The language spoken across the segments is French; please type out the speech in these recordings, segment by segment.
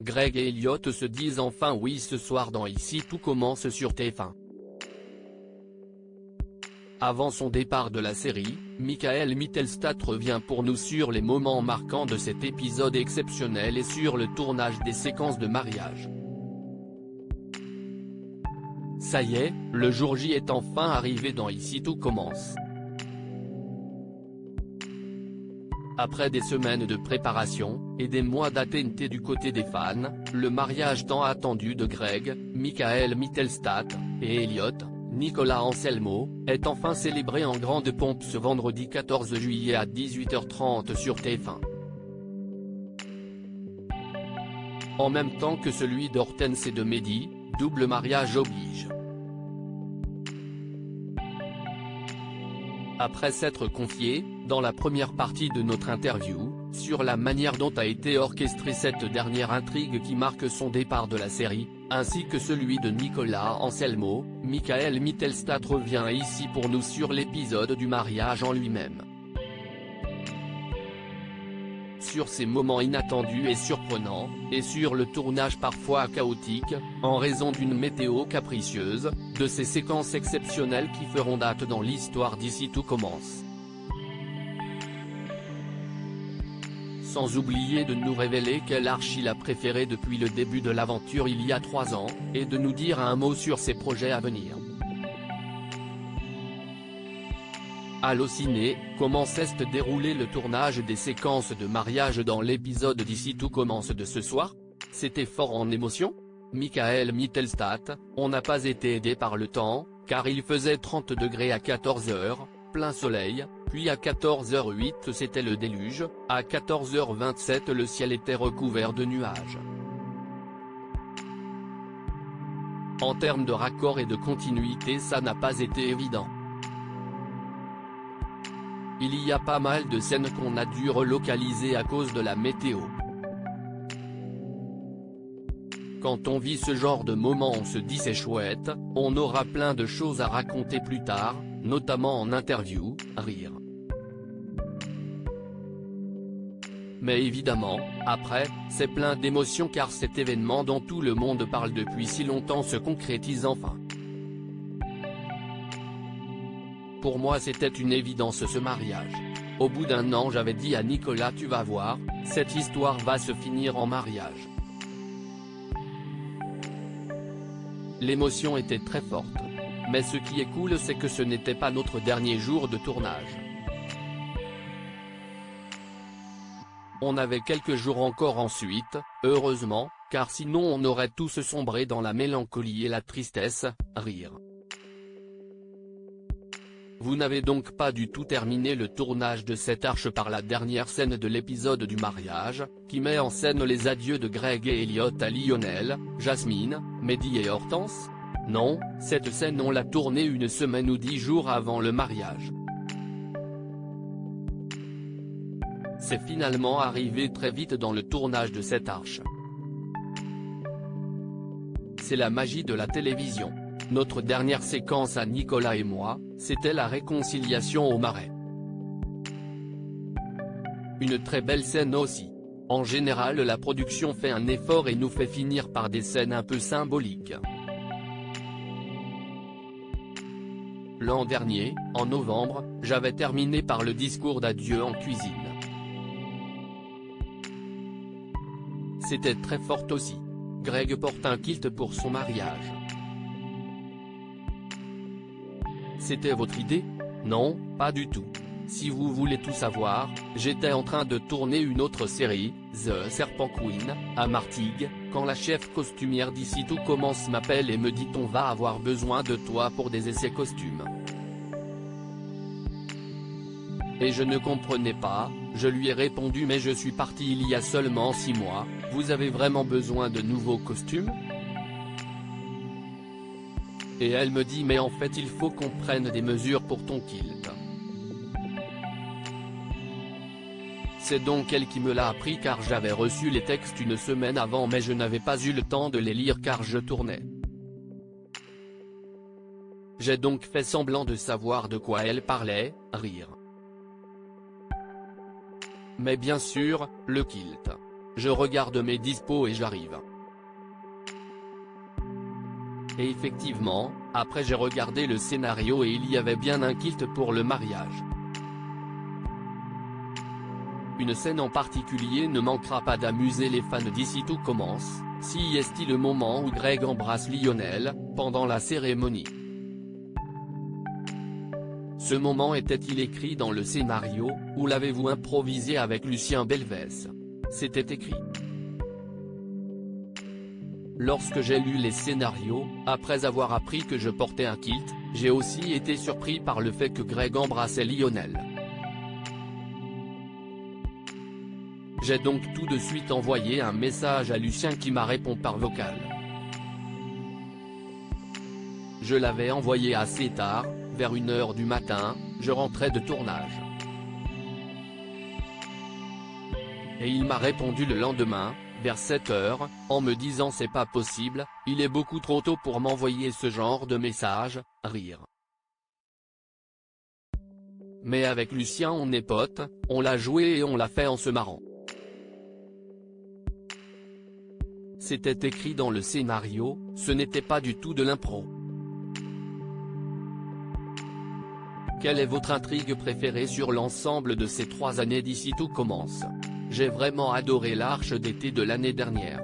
Greg et Elliot se disent enfin oui ce soir dans Ici tout commence sur TF1. Avant son départ de la série, Michael Mittelstadt revient pour nous sur les moments marquants de cet épisode exceptionnel et sur le tournage des séquences de mariage. Ça y est, le jour J est enfin arrivé dans Ici tout commence. Après des semaines de préparation, et des mois d'attente du côté des fans, le mariage tant attendu de Greg, Michael Mittelstadt, et Elliot, Nicolas Anselmo, est enfin célébré en grande pompe ce vendredi 14 juillet à 18h30 sur TF1. En même temps que celui d'Hortense et de Mehdi, double mariage oblige. Après s'être confié, dans la première partie de notre interview, sur la manière dont a été orchestrée cette dernière intrigue qui marque son départ de la série, ainsi que celui de Nicolas Anselmo, Michael Mittelstadt revient ici pour nous sur l'épisode du mariage en lui-même. Sur ces moments inattendus et surprenants, et sur le tournage parfois chaotique, en raison d'une météo capricieuse, de ces séquences exceptionnelles qui feront date dans l'histoire d'Ici tout commence. Sans oublier de nous révéler quel arche il a préféré depuis le début de l'aventure il y a 3 ans, et de nous dire un mot sur ses projets à venir. Allociné, comment s'est déroulé le tournage des séquences de mariage dans l'épisode d'Ici tout commence de ce soir? C'était fort en émotion? Michael Mittelstadt, on n'a pas été aidé par le temps, car il faisait 30 degrés à 14h, plein soleil, puis à 14h08 c'était le déluge, à 14h27 le ciel était recouvert de nuages. En termes de raccord et de continuité ça n'a pas été évident. Il y a pas mal de scènes qu'on a dû relocaliser à cause de la météo. Quand on vit ce genre de moment on se dit c'est chouette, on aura plein de choses à raconter plus tard, notamment en interview, rire. Mais évidemment, après, c'est plein d'émotions car cet événement dont tout le monde parle depuis si longtemps se concrétise enfin. Pour moi c'était une évidence ce mariage. Au bout d'1 an j'avais dit à Nicolas tu vas voir, cette histoire va se finir en mariage. L'émotion était très forte. Mais ce qui est cool c'est que ce n'était pas notre dernier jour de tournage. On avait quelques jours encore ensuite, heureusement, car sinon on aurait tous sombré dans la mélancolie et la tristesse, rire. Vous n'avez donc pas du tout terminé le tournage de cette arche par la dernière scène de l'épisode du mariage, qui met en scène les adieux de Greg et Elliot à Lionel, Jasmine, Mehdi et Hortense? Non, cette scène on l'a tournée 1 semaine ou 10 jours avant le mariage. C'est finalement arrivé très vite dans le tournage de cette arche. C'est la magie de la télévision. Notre dernière séquence à Nicolas et moi, c'était la réconciliation au marais. Une très belle scène aussi. En général la production fait un effort et nous fait finir par des scènes un peu symboliques. L'an dernier, en novembre, j'avais terminé par le discours d'adieu en cuisine. C'était très fort aussi. Greg porte un kilt pour son mariage. C'était votre idée? Non, pas du tout. Si vous voulez tout savoir, j'étais en train de tourner une autre série, The Serpent Queen, à Martigues, quand la chef costumière d'Ici tout commence m'appelle et me dit on va avoir besoin de toi pour des essais costumes. Et je ne comprenais pas, je lui ai répondu mais je suis parti il y a seulement 6 mois, vous avez vraiment besoin de nouveaux costumes? Et elle me dit mais en fait il faut qu'on prenne des mesures pour ton kilt. C'est donc elle qui me l'a appris car j'avais reçu les textes 1 semaine avant mais je n'avais pas eu le temps de les lire car je tournais. J'ai donc fait semblant de savoir de quoi elle parlait, rire. Mais bien sûr, le kilt. Je regarde mes dispos et j'arrive. Et effectivement, après j'ai regardé le scénario et il y avait bien un kilt pour le mariage. Une scène en particulier ne manquera pas d'amuser les fans d'ici tout commence, si est-il le moment où Greg embrasse Lionel, pendant la cérémonie. Ce moment était-il écrit dans le scénario, ou l'avez-vous improvisé avec Lucien Belvès? C'était écrit. Lorsque j'ai lu les scénarios, après avoir appris que je portais un kilt, j'ai aussi été surpris par le fait que Greg embrassait Lionel. J'ai donc tout de suite envoyé un message à Lucien qui m'a répondu par vocal. Je l'avais envoyé assez tard, vers 1h du matin, je rentrais de tournage. Et il m'a répondu le lendemain, vers 7h, en me disant c'est pas possible, il est beaucoup trop tôt pour m'envoyer ce genre de message, rire. Mais avec Lucien on est potes, on l'a joué et on l'a fait en se marrant. C'était écrit dans le scénario, ce n'était pas du tout de l'impro. Quelle est votre intrigue préférée sur l'ensemble de ces 3 années d'ici tout commence? J'ai vraiment adoré l'Arche d'été de l'année dernière.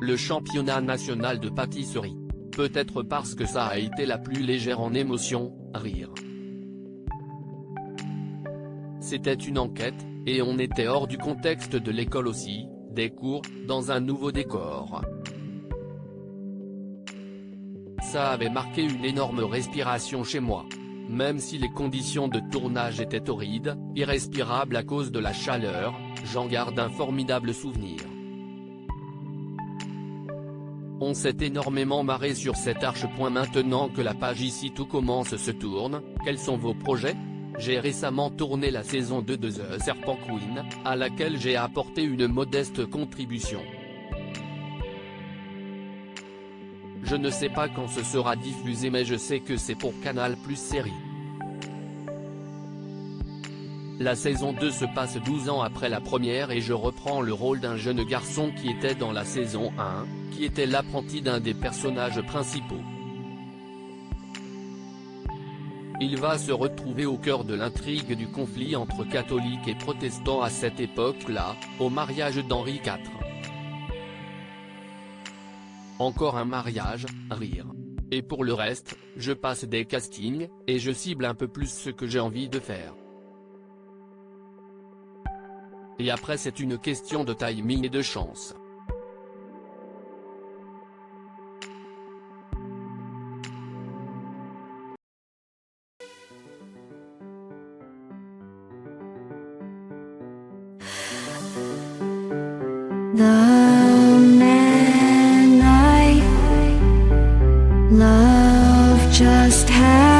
Le championnat national de pâtisserie. Peut-être parce que ça a été la plus légère en émotion, rire. C'était une enquête, et on était hors du contexte de l'école aussi, des cours, dans un nouveau décor. Ça avait marqué une énorme respiration chez moi. Même si les conditions de tournage étaient torrides, irrespirables à cause de la chaleur, j'en garde un formidable souvenir. On s'est énormément marré sur cette arche. Maintenant que la page Ici tout commence se tourne, quels sont vos projets? J'ai récemment tourné la saison 2 de The Serpent Queen, à laquelle j'ai apporté une modeste contribution. Je ne sais pas quand ce sera diffusé mais je sais que c'est pour Canal+ série. La saison 2 se passe 12 ans après la première et je reprends le rôle d'un jeune garçon qui était dans la saison 1, qui était l'apprenti d'un des personnages principaux. Il va se retrouver au cœur de l'intrigue du conflit entre catholiques et protestants à cette époque-là, au mariage d'Henri IV. Encore un mariage, rire. Et pour le reste, je passe des castings, et je cible un peu plus ce que j'ai envie de faire. Et après c'est une question de timing et de chance. The man I love just had